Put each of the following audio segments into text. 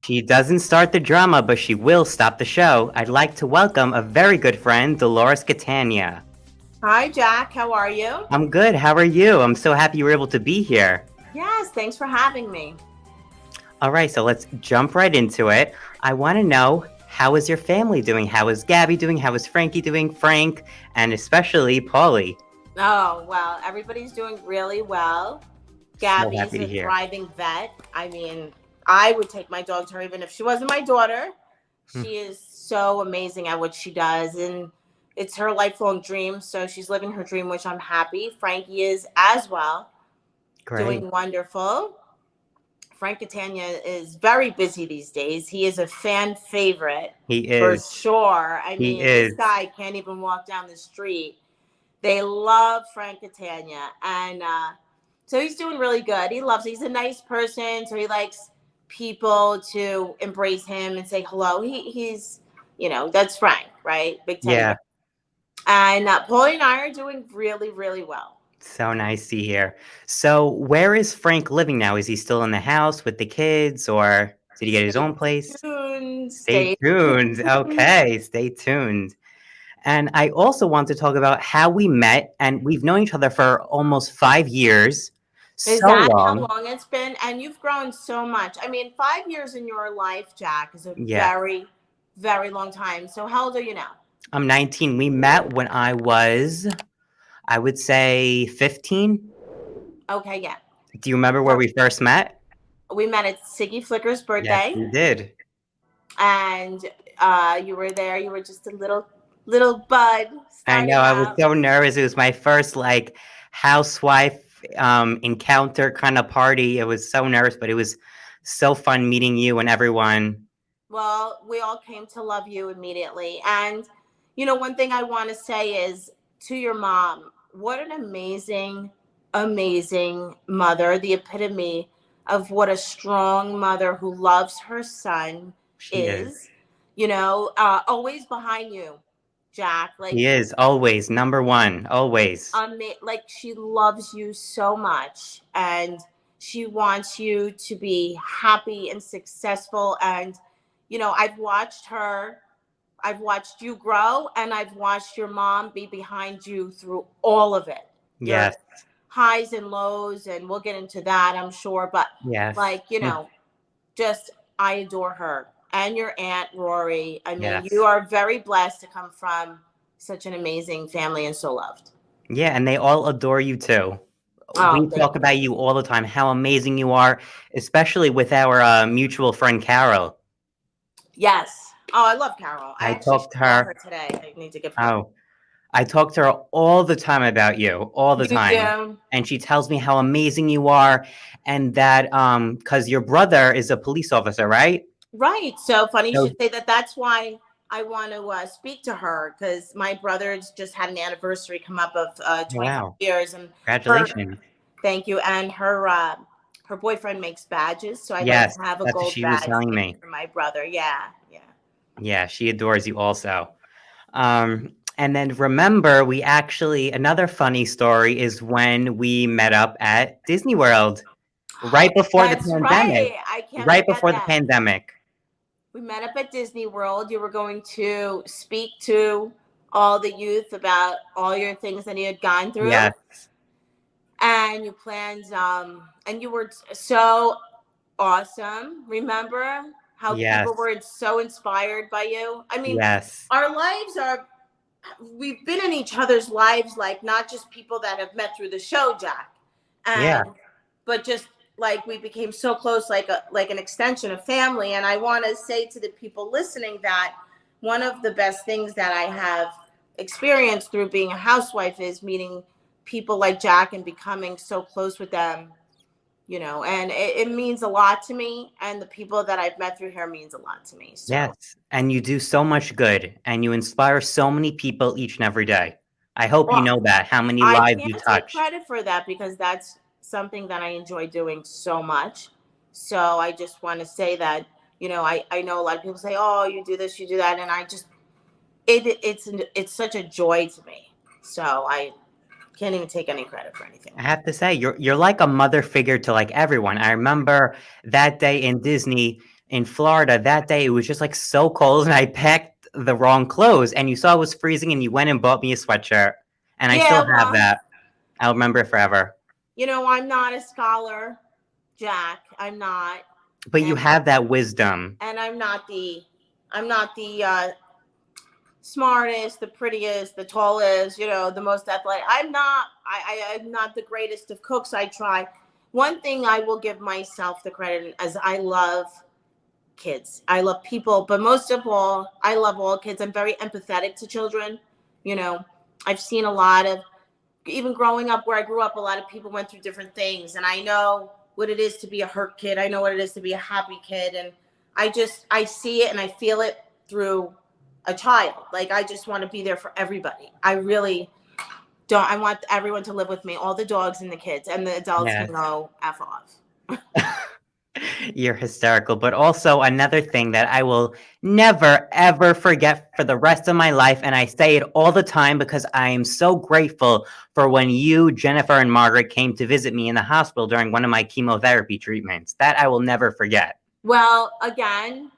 She doesn't start the drama, but she will stop the show. I'd like to welcome a very good friend, Dolores Catania. Hi, Jack. How are you? I'm good. How are you? I'm so happy you were able to be here. Yes, thanks for having me. All right, so let's jump right into it. I want to know, how is your family doing? How is Gabby doing? How is Frankie doing? Frank, and especially Paulie. Oh, well, everybody's doing really well. So Gabby's happy to a hear. thriving vet. I mean, I would take my dog to her even if she wasn't my daughter. Hmm, She is so amazing at what she does, and it's her lifelong dream. So she's living her dream, which I'm happy. Frankie is as well, great. doing wonderful. Frank Catania is very busy these days. He is a fan favorite He for is. sure. I He mean, this is. guy can't even walk down the street. They love Frank Catania, and so he's doing really good. He's a nice person, so he likes people to embrace him and say hello. He's, that's Frank, right? Big teddy bear. Yeah, And Paulie and I are doing really, really well. so nice to hear. So, where is Frank living now? Is he still in the house with the kids, or did he get his Stay own place? tuned. Stay Stay tuned. tuned. Okay, stay tuned. And I also want to talk about how we met, and we've known each other for almost 5 years. Is So that how long. long it's been? And you've grown so much. I mean, 5 years in your life, Jack, is a Yeah, very, very long time. So how old are you now? I'm 19. We met when I would say 15. Okay, yeah. Do you remember where So we first met? we met at Siggy Flicker's Yes, birthday, we did. and you were there. You were just a little bud I know, starting I was out. so nervous. It was my first, like, housewife, encounter kinda party. I was so nervous, but it was so fun meeting you and everyone. Well, we all came to love you immediately. And one thing I want to say is to your mom, what an amazing, amazing mother, the epitome of what a strong mother who loves her son She is. is. Always behind you, Jack. She is, always, number 1, always. Like she loves you so much, and she wants you to be happy and successful. And I've watched you grow, and I've watched your mom be behind you through all of it, your Yes, highs and lows, and we'll get into that, I'm sure. But yes. like, just I adore her, and your aunt Rory. I mean, you Yes. are very blessed to come from such an amazing family and so loved. Yeah, and they all adore you too. Oh, We thank talk you. about you all the time, how amazing you are, especially with our, mutual friend Carol. Yes. Oh, I love Carol. I I actually talked should to call her her today. I need to give her. oh, I talk to her all the time about you, all the You time, do. and she tells me how amazing you are, and that, because your brother is a police officer, right? Right. So funny you So should say that. That's why I want to speak to her, because my brother's just had an anniversary come up of 25 wow, years, and her. congratulations. Thank you. And her boyfriend makes badges, so I'd like Yes, to have a that's what gold she was badge telling made me. for my brother. Yeah. Yeah. Yeah, she adores you also. And then remember, we actually another funny story is when we met up at Disney World right before the That's pandemic. right. I can't Right forget before the that. pandemic. We met up at Disney World. You were going to speak to all the youth about all your things that you had gone through, Yes, and you planned, and you were so awesome. Remember how yes, people were so inspired by you? I mean, yes. our lives are, we've been in each other's lives, like not just people that have met through the show, Jack, Yeah, and but just like we became so close, like an extension of family. And I want to say to the people listening that one of the best things that I have experienced through being a housewife is meeting people like Jack and becoming so close with them. And it means a lot to me, and the people that I've met through here means a lot to me. So yes. And you do so much good, and you inspire so many people each and every day. I hope you well, know that, how many I lives you can't take touch. credit for that because that's something that I enjoy doing so much. So I just want to say that, I know a lot of people say, oh, you do this, you do that. And I just, it's such a joy to me. So I can't even take any credit for anything. I have to say, you're like a mother figure to, like, everyone. I remember that day in Disney, in Florida that day. It was just like so cold, and I packed the wrong clothes. And you saw it was freezing, and you went and bought me a sweatshirt, and I still Yeah, have well, that. I'll remember it forever. I'm not a scholar, Jack. I'm not, But you and have that wisdom. I'm not the smartest, the prettiest, the tallest, the most athletic. I'm not the greatest of cooks. I try. One thing I will give myself the credit as I love kids. I love people, but most of all, I love all kids. I'm very empathetic to children. You know, I've seen a lot of, even growing up where I grew up, a lot of people went through different things, and I know what it is to be a hurt kid. I know what it is to be a happy kid, and I see it and I feel it through a child. Like, I just want to be there for everybody. I really don't. I want everyone to live with me, all the dogs and the kids, and the adults can Yes. go F off. You're hysterical. But also another thing that I will never, ever forget for the rest of my life, and I say it all the time because I am so grateful for when you, Jennifer, and Margaret came to visit me in the hospital during one of my chemotherapy treatments. That I will never forget. Well, again,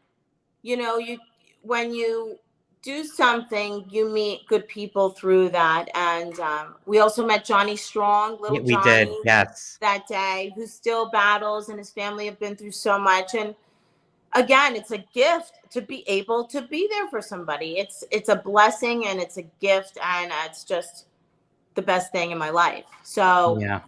you when you do something, you meet good people through that, and we also met Johnny Strong, Yeah, little we did. Johnny, Yes. that day, who still battles, and his family have been through so much. And again, it's a gift to be able to be there for somebody. It's a blessing, and it's a gift, and it's just the best thing in my life. Yeah.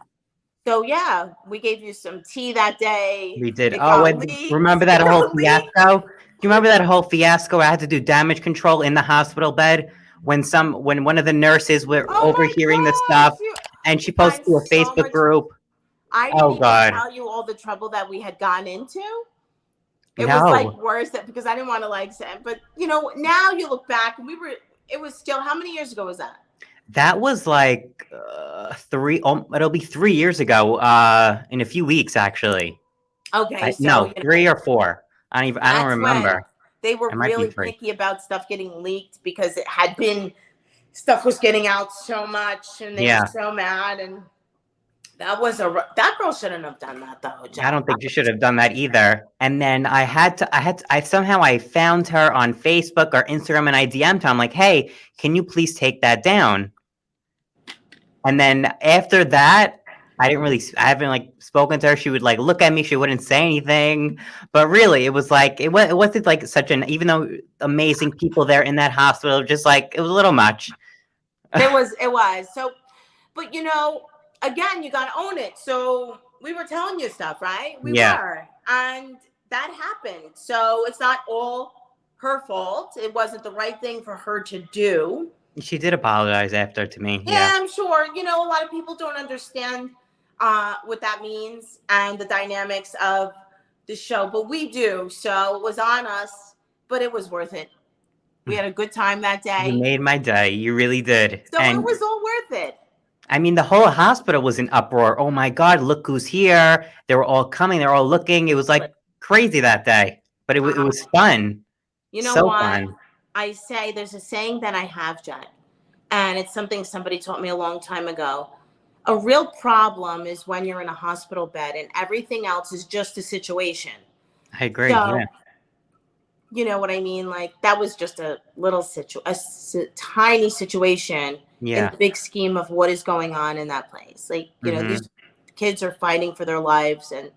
So yeah, we gave you some tea that day. We did. It Oh, got and leaked. remember It that whole got leaked. fiasco? Do you remember that whole fiasco? I had to do damage control in the hospital bed when one of the nurses were Oh my overhearing the stuff, gosh, you and she posted find to a so Facebook much. group. I didn't Oh even God, tell you all the trouble that we had gotten into. It was like no, worse because I didn't want to like say, but now you look back and it was still, how many years ago was that? that was like three. It'll be 3 years ago. In a few weeks, actually. Okay, so No, 3 or 4. I don't that's when remember. they were It might be really 3. picky about stuff getting leaked because stuff was getting out so much, and they were Yeah. so mad. And that girl shouldn't have done that though, I Jack. don't think you should have done that either. And then I somehow I found her on Facebook or Instagram, and I DM'd her. I'm like, hey, can you please take that down? And then after that, I haven't like spoken to her. She would like look at me. She wouldn't say anything. But really, it was like, it wasn't like such an, even though amazing people there in that hospital, just like, it was a little much. It was so, but again, you got to own it. So we were telling you stuff, right? We Yeah. were, and that happened. So it's not all her fault. It wasn't the right thing for her to do. She did apologize after to me. Yeah. Yeah, I'm sure. A lot of people don't understand what that means and the dynamics of the show, but we do. So it was on us, but it was worth it. We had a good time that You day. made my day. You really did. So it And was all worth it. I mean, the whole hospital was in uproar. Oh my God, look who's here. They were all coming. They were all looking. It was like crazy that day, but it was fun. You know So what? fun. I say there's a saying that I have, Jack, and it's something somebody taught me a long time ago. A real problem is when you're in a hospital bed and everything else is just a situation. I agree. Yeah. So, you know what I mean? Like, that was just a little tiny situation in Yeah. the big scheme of what is going on in that place. Like, Hmm. these kids are fighting for their lives, and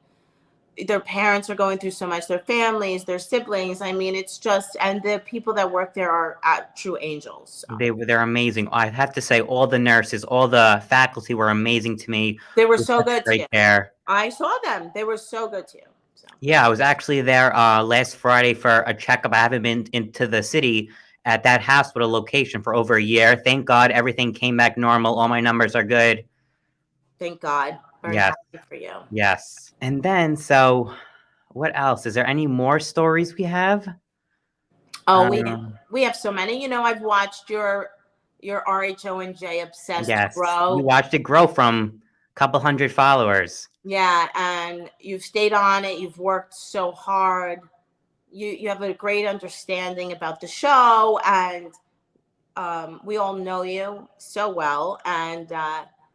their parents are going through so much, their families, their siblings. I mean, it's just, and the people that work there are true angels. So They're amazing. I have to say, all the nurses, all the faculty were amazing to me they were with so such good to you. great care. I saw them. They were so good to you. So Yeah, I was actually there last Friday for a checkup. I haven't been into the city at that hospital location for over a year. Thank God everything came back normal. All my numbers are good. thank God. Very Yes. happy for you. Yes. And then, so what else? Is there any more stories we have? Oh, Um, we have so many. I've watched your RHONJ obsessed yes. We grow. watched it grow from a couple hundred followers. Yeah, and you've stayed on it. You've worked so hard. You have a great understanding about the show, and we all know you so well, and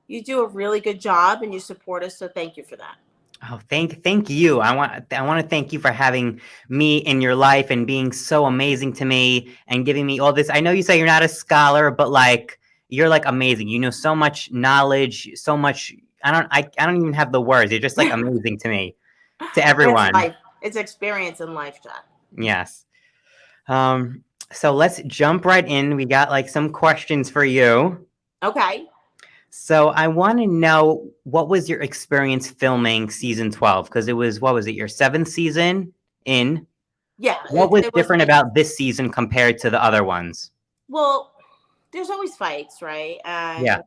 you do a really good job, and you support us. So thank you for that. Oh, thank you. I want to thank you for having me in your life and being so amazing to me and giving me all this. I know you say you're not a scholar, but like you're like amazing. You know so much knowledge, so much. I don't even have the words. You're just like amazing to me, to It's everyone. life. It's experience in life, Jack. Yes. Um. So let's jump right in. We got like some questions for you. Okay. So I want to know, what was your experience filming season 12? Because it was, what was it, your seventh season in? Yeah, What was it was different my about this season compared to the other ones? well. There's always fights, right? Yeah.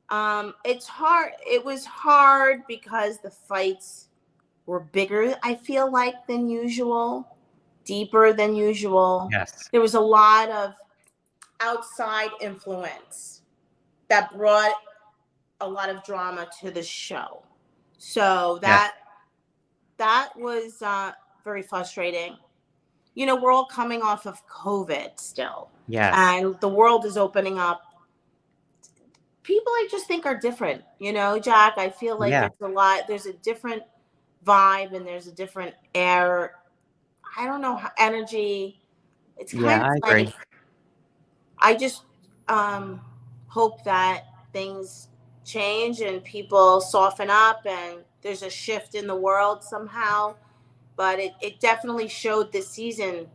And it's hard. It was hard because the fights were bigger. I feel like than usual, deeper than usual. Yes. There was a lot of outside influence that brought a lot of drama to the show. So Yes. that was very frustrating. You know, we're all coming off of COVID still, Yes. and the world is opening up. People I just think are different. You know, Jack, I feel like Yeah. there's a different vibe and there's a different air. I don't know, energy. It's Yeah, kind of I like agree. I just um, hope that things change and people soften up and there's a shift in the world somehow. But it definitely showed this season.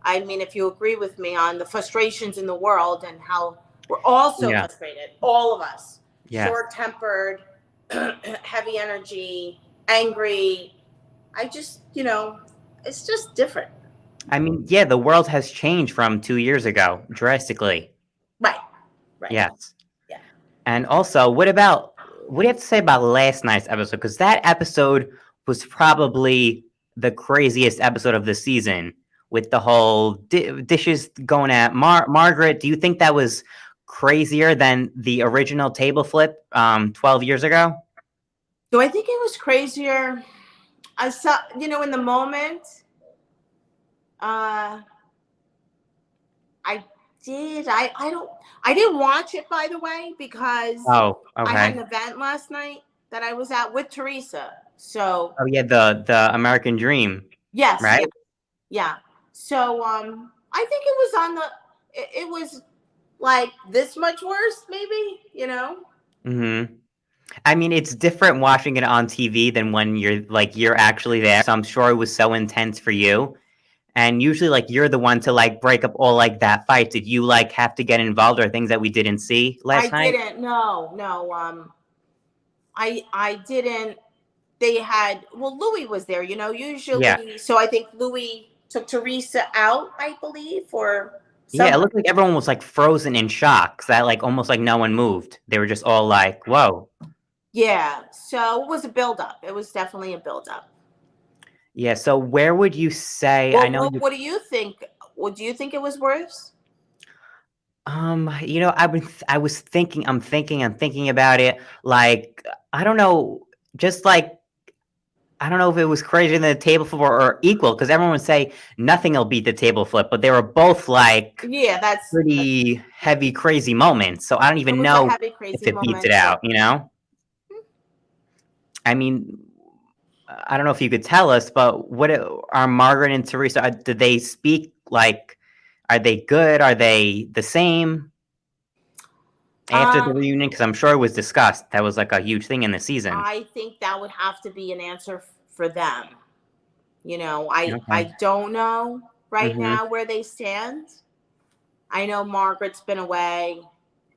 I mean, if you agree with me on the frustrations in the world and how we're all so Yeah. frustrated, all of us, Yes. short tempered, heavy energy, angry. I just, it's just different. I mean, yeah, the world has changed from 2 years ago drastically. Right. Right. Yes. Yeah. And also, what do you have to say about last night's episode? Because that episode was probably the craziest episode of the season, with the whole dishes going at Margaret. Do you think that was crazier than the original table flip 12 years ago? So I think it was crazier. I saw, in the moment, uh, I did. I didn't watch it, by the way, because Oh, I had an okay. event last night that I was at with Teresa. So Oh yeah, the American Dream, yes, right? yeah, yeah. So I think it was it was like this much worse, maybe. Hmm. I mean, it's different watching it on TV than when you're actually there. So I'm sure it was so intense for you. And usually, like, you're the one to like break up all like that fight. Did you like have to get involved, or things that we didn't see I last night? didn't. No, no. I didn't. They had, well, Louis was there. Yeah, Usually. So I think Louis took Teresa out, I believe, for yeah. It some. looked like everyone was like frozen in shock. That like almost like no one moved. They were just all like, "Whoa." Yeah. So it was a buildup. It was definitely a buildup. Yeah. So where would you say? I Well, know you. what do you think? What do you think it was worse? I was thinking. I'm thinking about it. Like, I don't know. Just like, I don't know if it was crazier than the table flip, or equal, because everyone would say nothing will beat the table flip, but they were both like Yeah, that's pretty heavy, crazy moments. So I don't it even was a know heavy, if crazy it beats it moment. So out, you know? I mean, I don't know if you could tell us, but are Margaret and Teresa, did they speak like, are they good? Are they the same after the um, reunion? Because I'm sure it was discussed. That was like a huge thing in the season. I think that would have to be an answer for them. I Okay. don't know right Hmm. now where they stand. I know Margaret's been away.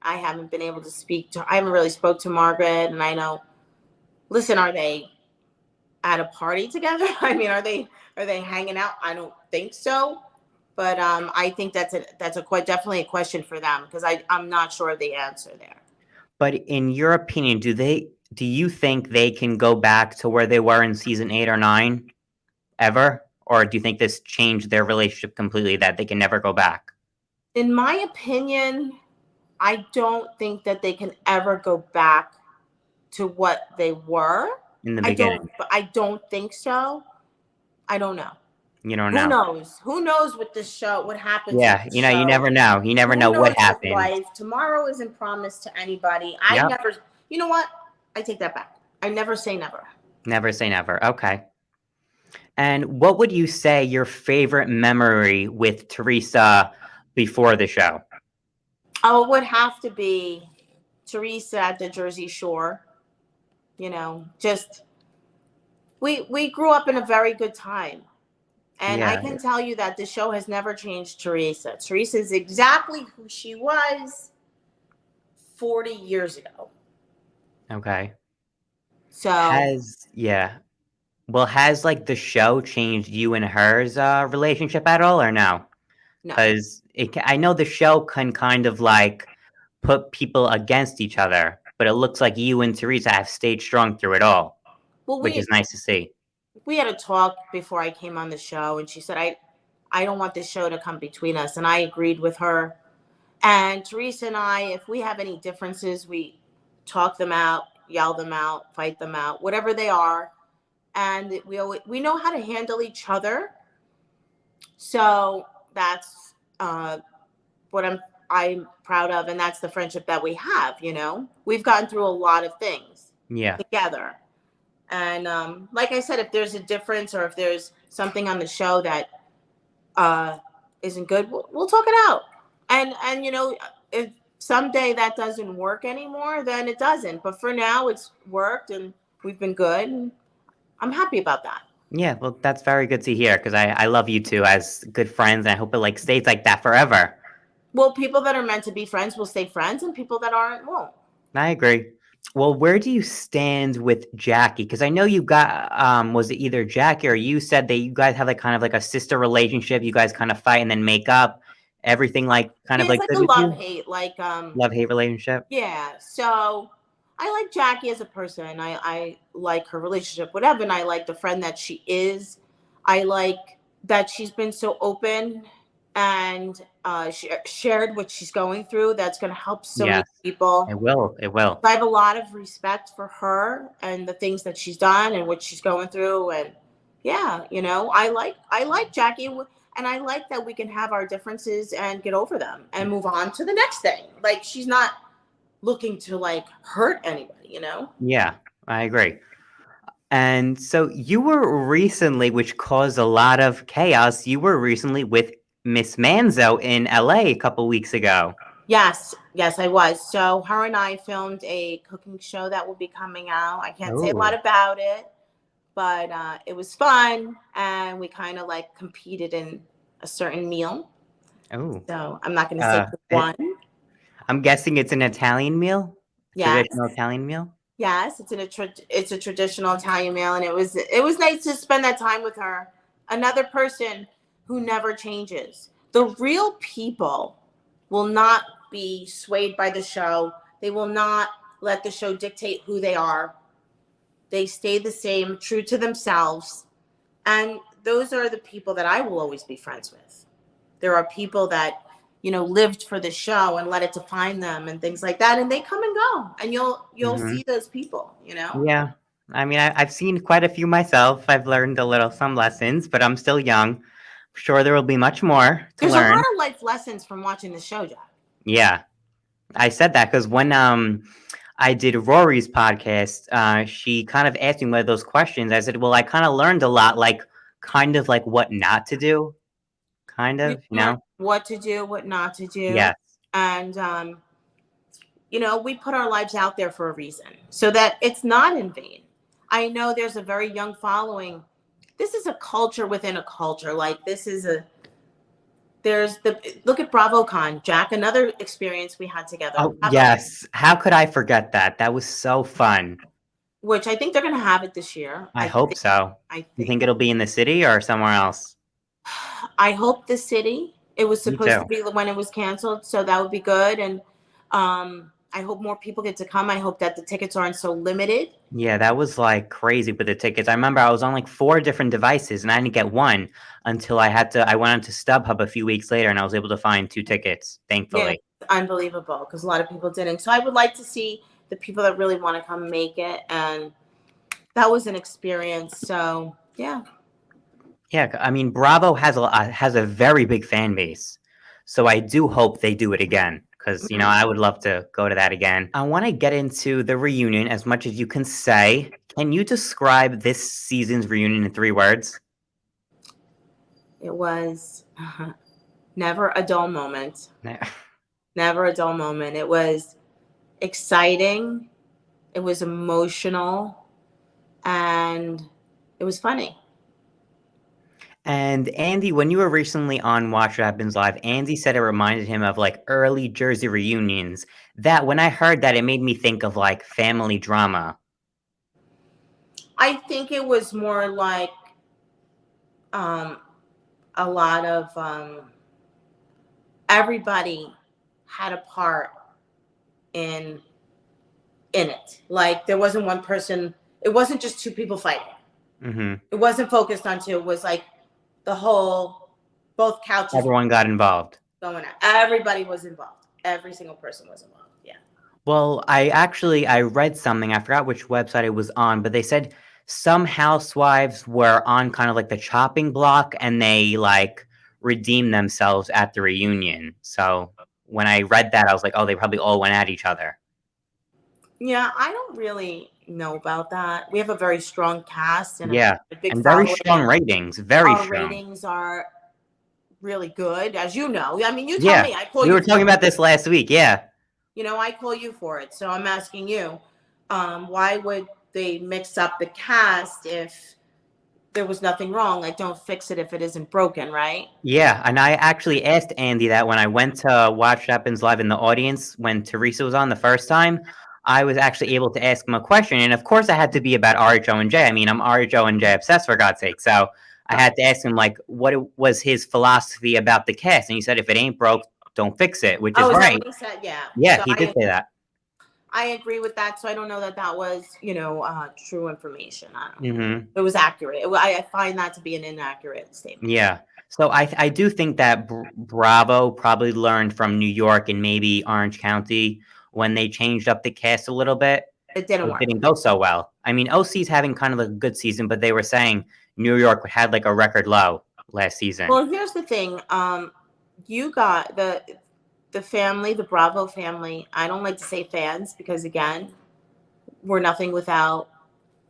I haven't been able to I haven't really spoke to Margaret, and I know. Listen, are they at a party together? I mean, are they hanging out? I don't think so. But I think that's quite definitely a question for them because I'm not sure of the answer there. But in your opinion, do you think they can go back to where they were in season 8 or 9 ever? Or do you think this changed their relationship completely, that they can never go back In my opinion, I don't think that they can ever go back to what they were. in the I don't. beginning? I don't think so. I don't know. You don't Who know. knows? Who knows with this show? What happens with Yeah, the you show? never know. You never Who know what knows with happened. life? Tomorrow isn't promised to anybody. I Yep. never. You know what? I take that back. I never say never. Never say never. Okay. And what would you say your favorite memory with Teresa before the show? Oh, it would have to be Teresa at the Jersey Shore. You know, just we grew up in a very good time. And I Yeah. can tell you that the show has never changed Teresa. Teresa is exactly who she was 40 years ago. Okay. So, Yeah. Well, has like the show changed you and hers relationship at all or no? no. Because I know the show can kind of like put people against each other, but it looks like you and Teresa have stayed strong through it all, Well, which is nice to see. we had a talk before I came on the show, and she said I don't want this show to come between us, and I agreed with her. And Teresa and I, if we have any differences, we talk them out, yell them out, fight them out, whatever they are, and we know how to handle each other. So that's what I'm proud of, and that's the friendship that we have. You know, we've gotten through a lot of things Yeah. together. And like I said, if there's a difference or if there's something on the show that isn't good, we'll talk it out. And you know, if someday that doesn't work anymore, then it doesn't. But for now, it's worked and we've been good. And I'm happy about that. Yeah, well, that's very good to hear because I love you two as good friends, and I hope it like stays like that forever. Well, people that are meant to be friends will stay friends, and people that aren't won't. I agree. Well, where do you stand with Jackie? Because I know you got was it either Jackie or you said that you guys have like kind of like a sister relationship. You guys kind of fight and then make up. Everything like kind Yeah, of it's like like good a with love you? hate. Like Love hate relationship? yeah. So I like Jackie as a person. I like her relationship with Evan. I like the friend that she is. I like that she's been so open and shared what she's going through. That's going to help so many Yes, people. it will. It will. I have a lot of respect for her and the things that she's done and what she's going through. And yeah, you know, I like Jackie, and I like that we can have our differences and get over them and move on to the next thing. Like she's not looking to like hurt anybody, you know? Yeah, I agree. And so you were recently, which caused a lot of chaos. You were recently with Miss Manzo in LA a couple weeks ago. Yes, yes, I was. So her and I filmed a cooking show that will be coming out. I can't say a lot Oh, about it, but it was fun, and we kind of like competed in a certain meal. oh. So I'm not going to say Uh, which it, one. I'm guessing it's an Italian meal, Yes, traditional Italian meal. yes, it's a traditional Italian meal, and it was nice to spend that time with her. Another person who never changes. The real people will not be swayed by the show. They will not let the show dictate who they are. They stay the same, true to themselves. And those are the people that I will always be friends with. There are people that, you know, lived for the show and let it define them and things like that. And they come and go. And you'll Hmm. see those people, you know? Yeah, I mean, I've seen quite a few myself. I've learned some lessons, but I'm still young. I'm sure there will be much more to There's a lot learn. of life lessons from watching the show, Jack. Yeah, I said that because when I did Rory's podcast, she kind of asked me one of those questions. I said, "Well, I kind of learned a lot, like kind of like what not to do, kind You of, you learn know." what to do, what not to do. Yes. And you know, we put our lives out there for a reason so that it's not in vain. I know there's a very young following. This is a culture within a culture. Like this is a there's the look at BravoCon, Jack, another experience we had together. Oh, yes. How could I forget that? That was so fun. Which I think they're gonna have it this year. I hope so. I You think think it'll be in the city or somewhere else? I hope the city. It was Me supposed to too. be when it was canceled, so that would be good. And I hope more people get to come. I hope that the tickets aren't so limited. Yeah, that was like crazy with the tickets. I remember I was on like 4 different devices and I didn't get one until I went on to StubHub a few weeks later and I was able to find 2 tickets, Yeah, thankfully. it's unbelievable because a lot of people didn't. So I would like to see the people that really want to come make it, and that was an experience. So yeah, Yeah, I mean, Bravo has a very big fan base, so I do hope they do it again because, I would love to go to that again. I want to get into the reunion as much as you can say. Can you describe this season's reunion in 3 words? It was never a dull moment. Never a dull moment. It was exciting. It was emotional. And it was funny. And Andy, when you were recently on Watch What Happens Live, Andy said it reminded him of like early Jersey reunions. That when I heard that, it made me think of like family drama. I think it was more like a lot of everybody had a part in it. Like there wasn't one person. It wasn't just 2 people fighting. Mm-hmm. It wasn't focused on 2. It was like the whole, both couches. Everyone got involved. Going on. Everybody was involved. Every single person was involved. Yeah. Well, I read something. I forgot which website it was on, but they said some housewives were on kind of like the chopping block, and they like redeemed themselves at the reunion. So when I read that, I was like, oh, they probably all went at each other. Yeah, I don't really know about that. We have a very strong cast and Yeah, a big and very following. strong ratings. Very Our strong. ratings are really good, as you know. I mean, you tell Yeah, me. I call we you. were talking about this last week. Yeah. I call you for it. So I'm asking you, why would they mix up the cast if there was nothing wrong? Like, don't fix it if it isn't broken, right? Yeah, and I actually asked Andy that when I went to Watch What Happens Live in the audience when Teresa was on the first time. I was actually able to ask him a question, and of course, I had to be about RHONJ. I mean, I'm RHONJ obsessed, for God's sake. So I had to ask him like, what was his philosophy about the cast, and he said, if it ain't broke, don't fix it, which is Is that right. what he said? Yeah. Yeah, So he did say that. I agree with that. So I don't know that that was, true information. I don't know. Mm-hmm. It was accurate. I find that to be an inaccurate statement. Yeah. So I do think that Bravo probably learned from New York and maybe Orange County when they changed up the cast a little bit. It didn't It work. didn't go so well. I mean, OC's having kind of a good season, but they were saying New York had like a record low last season. Well, here's the thing. You got the family, the Bravo family. I don't like to say fans because again, we're nothing without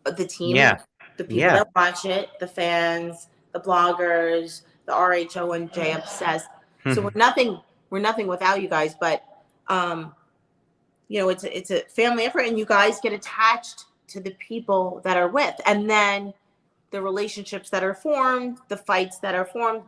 the team, Yeah. the people that watch it, the fans, the bloggers, the RHONJ obsessed. So we're nothing without you guys, but it's a family effort and you guys get attached to the people that are with. And then the relationships that are formed, the fights that are formed,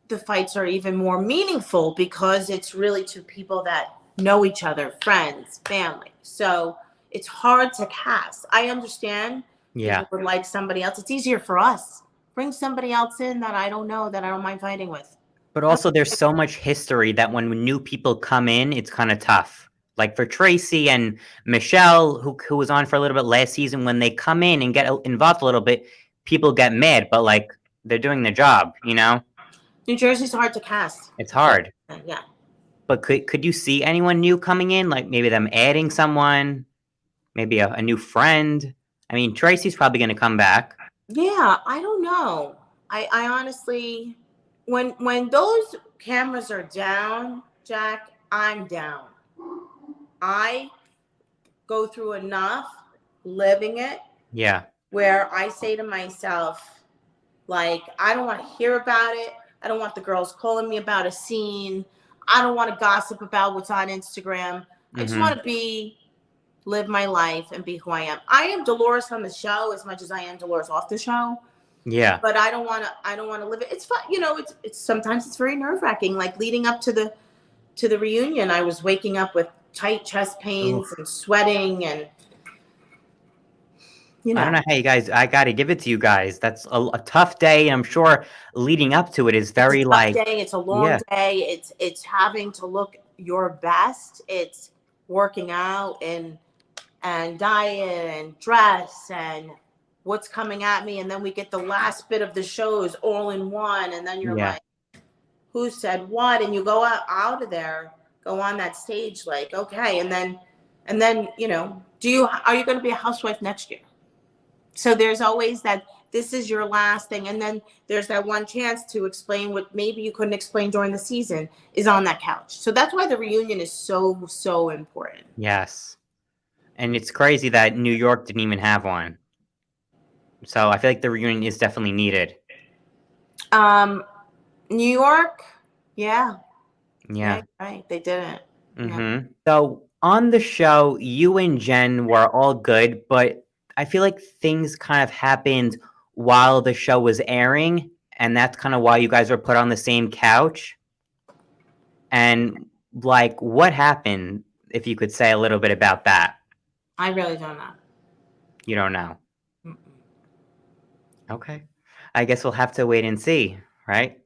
the fights are even more meaningful because it's really 2 people that know each other, friends, family. So it's hard to cast. I understand. Yeah. People would like somebody else. It's easier for us. Bring somebody else in that I don't know, that I don't mind fighting with. But also there's so much history that when new people come in, it's kind of tough. Like for Tracy and Michelle, who was on for a little bit last season, when they come in and get involved a little bit, people get mad, but like they're doing their job, New Jersey's hard to cast. It's hard. Yeah. But could you see anyone new coming in? Like maybe them adding someone, maybe a new friend? I mean, Tracy's probably going to come back. Yeah, I don't know. I honestly, when those cameras are down, Jack, I'm down. I go through enough living it. Yeah. Where I say to myself, like, I don't want to hear about it. I don't want the girls calling me about a scene. I don't want to gossip about what's on Instagram. I just want to live my life and be who I am. I am Dolores on the show as much as I am Dolores off the show. Yeah. But I don't want to live it. It's fun. It's sometimes it's very nerve-wracking. Like leading up to the reunion, I was waking up with tight chest pains and sweating and I don't know how you guys, I got to give it to you guys. That's a tough day. I'm sure leading up to it is very it's a like, day. It's a long day. It's having to look your best. It's working out and diet and dress and what's coming at me. And then we get the last bit of the shows all in one. And then you're like, who said what? And you go out of there, go on that stage like, okay. And then, are you going to be a housewife next year? So there's always that this is your last thing. And then there's that one chance to explain what maybe you couldn't explain during the season is on that couch. So that's why the reunion is so, so important. Yes. And it's crazy that New York didn't even have one. So I feel like the reunion is definitely needed. New York, yeah. Yeah. Right. They didn't. Yeah. So on the show, you and Jen were all good, but I feel like things kind of happened while the show was airing, and that's kind of why you guys were put on the same couch. And like, what happened? If you could say a little bit about that. I really don't know. You don't know. Mm-mm. Okay. I guess we'll have to wait and see, right?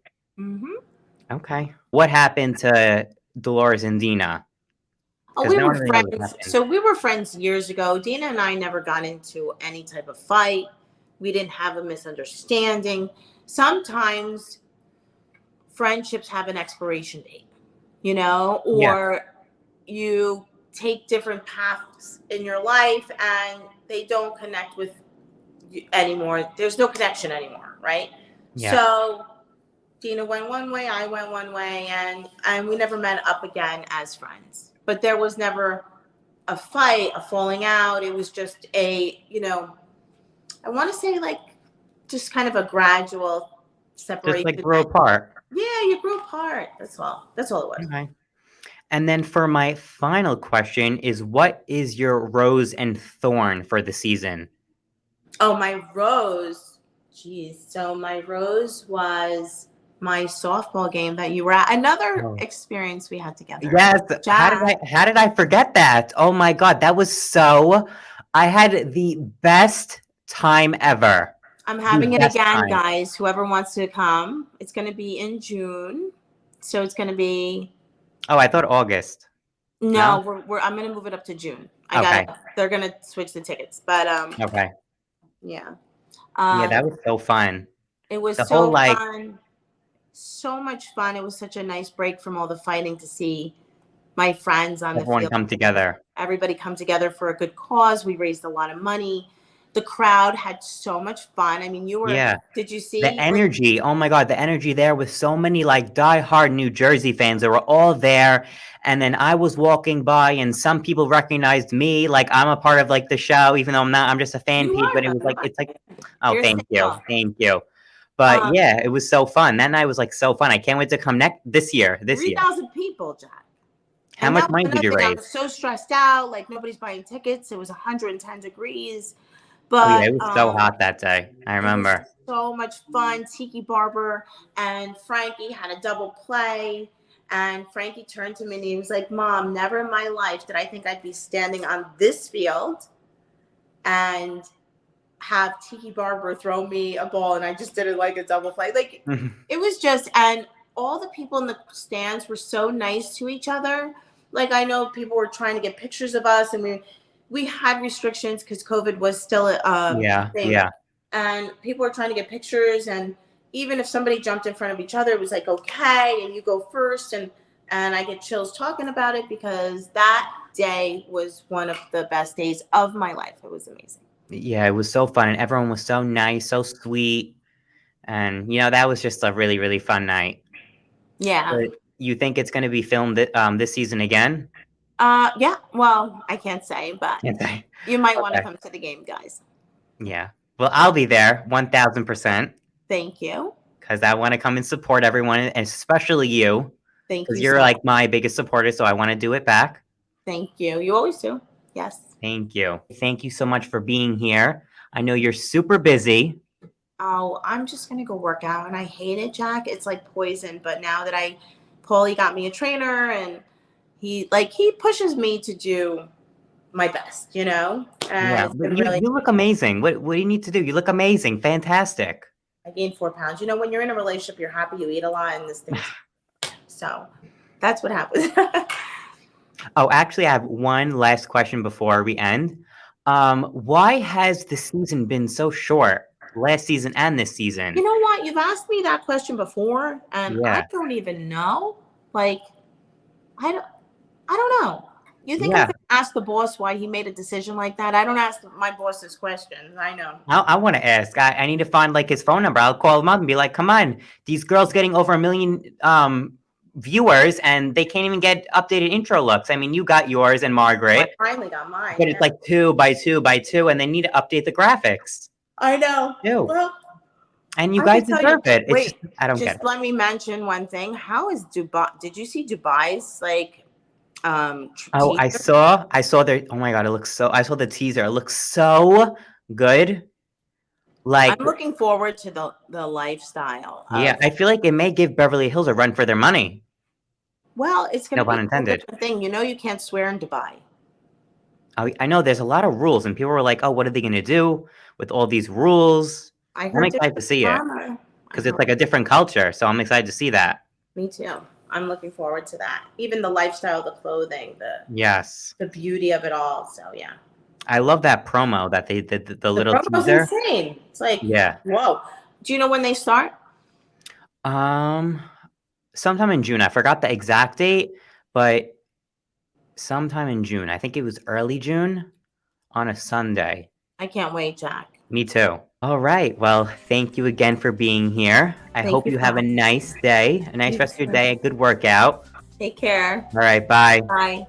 Okay. What happened to Dolores and Dina? Oh, 'Cause we no were one really knows what friends. happened. So we were friends years ago. Dina and I never got into any type of fight. We didn't have a misunderstanding. Sometimes friendships have an expiration date, you know, Yeah. or you take different paths in your life and they don't connect with you anymore. There's no connection anymore, right? Yeah. So Dina went one way, I went one way, and we never met up again as friends. But there was never a fight, a falling out. It was just a, I want to say like just kind of a gradual Just like separation. grow apart. Yeah, you grew apart. That's all. That's all it was. Okay. And then for my final question is, what is your rose and thorn for the season? Oh, my rose. Geez. So my rose was my softball game that you were at. Another experience we had together. Yes. Jack. How did I forget that? Oh my God. That was I had the best time ever. I'm having it best again, time. guys. Whoever wants to come, it's going to be in June. So it's going to be. Oh, I thought August. No, No? I'm going to move it up to June. Okay. They're going to switch the tickets, but Okay. yeah. Yeah, that was so fun. It was The so whole like fun. So much fun. It was such a nice break from all the fighting to see my friends on the everyone field. come together. Everybody come together for a good cause. We raised a lot of money. The crowd had so much fun. I mean, did you see the energy? Oh my God, the energy there with so many like diehard New Jersey fans that were all there. And then I was walking by and some people recognized me. Like I'm a part of like the show, even though I'm not, I'm just a fan page, but it was like, it's like, oh, You're thank you. single. Thank you. But yeah, it was so fun. That night was like so fun. I can't wait to come this year. 3,000 people, Jack. How much money did you raise? I was so stressed out. Like nobody's buying tickets. It was 110 degrees. Oh But yeah, it was so hot that day. I remember. It was so much fun. Tiki Barber and Frankie had a double play. And Frankie turned to me and he was like, Mom, never in my life did I think I'd be standing on this field and have Tiki Barber throw me a ball. And I just did it like a double play. Like it was just, and all the people in the stands were so nice to each other. Like I know people were trying to get pictures of us and we had restrictions because COVID was still a thing. Yeah. And people were trying to get pictures. And even if somebody jumped in front of each other, it was like, okay, and you go first. And I get chills talking about it because that day was one of the best days of my life. It was amazing. Yeah, it was so fun. And everyone was so nice, so sweet. And, that was just a really, really fun night. Yeah. But you think it's going to be filmed this season again? Yeah. Well, I can't say, but you might want to come to the game, guys. Yeah. Well, I'll be there 1,000%. Thank you. Because I want to come and support everyone, and especially you. Thank you. Because you're like my biggest supporter, so I want to do it back. Thank you. You always do. Yes. Thank you. Thank you so much for being here. I know you're super busy. Oh, I'm just going to go work out. And I hate it, Jack. It's like poison. But now that Paulie got me a trainer and he pushes me to do my best, And yeah, but you look amazing. What do you need to do? You look amazing. Fantastic. I gained 4 pounds. When you're in a relationship, you're happy, you eat a lot, and this thing. So that's what happens. Oh, actually, I have one last question before we end. Why has the season been so short? Last season and this season. You know what? You've asked me that question before, and yeah. I don't even know. Like, I don't know. You think I'm Yeah. gonna ask the boss why he made a decision like that? I don't ask my bosses questions. I know. I wanna ask. I need to find, like, his phone number. I'll call him up and be like, "Come on, these girls getting over 1,000,000, viewers, and they can't even get updated intro looks. I mean, you got yours and I Margaret, finally got mine. but Yeah. it's like 2 by 2 by 2, and they need to update the graphics I know. too. Well, And you I guys can tell you. deserve it. It's just Wait, I don't get just it. let me mention one thing. How is Dubai? Did you see Dubai's like Oh, teaser? I saw their oh my god, it looks so I saw the teaser. It looks so good. Like, I'm looking forward to the lifestyle yeah, of. I feel like it may give Beverly Hills a run for their money. Well, it's going No to be pun a whole intended. different thing. You know, you can't swear in Dubai. I know there's a lot of rules, and people were like, "Oh, what are they gonna do with all these rules?" I I'm heard excited to different see it drama. I because it's heard. like a different culture, so I'm excited to see that. Me too. I'm looking forward to that. Even the lifestyle, the clothing, Yes. the beauty of it all. So yeah, I love that promo that they did, the the little promo's teaser. insane. It's like, Yeah. whoa. Do you know when they start? Um, sometime in June. I forgot the exact date, but sometime in June. I think it was early June on a Sunday. I can't wait, Jack. Me too. All right. Well, thank you again for being here. I Thank hope you you for have a having me. nice day, a nice You rest of your too. day, a good workout. Take care. All right. Bye. Bye.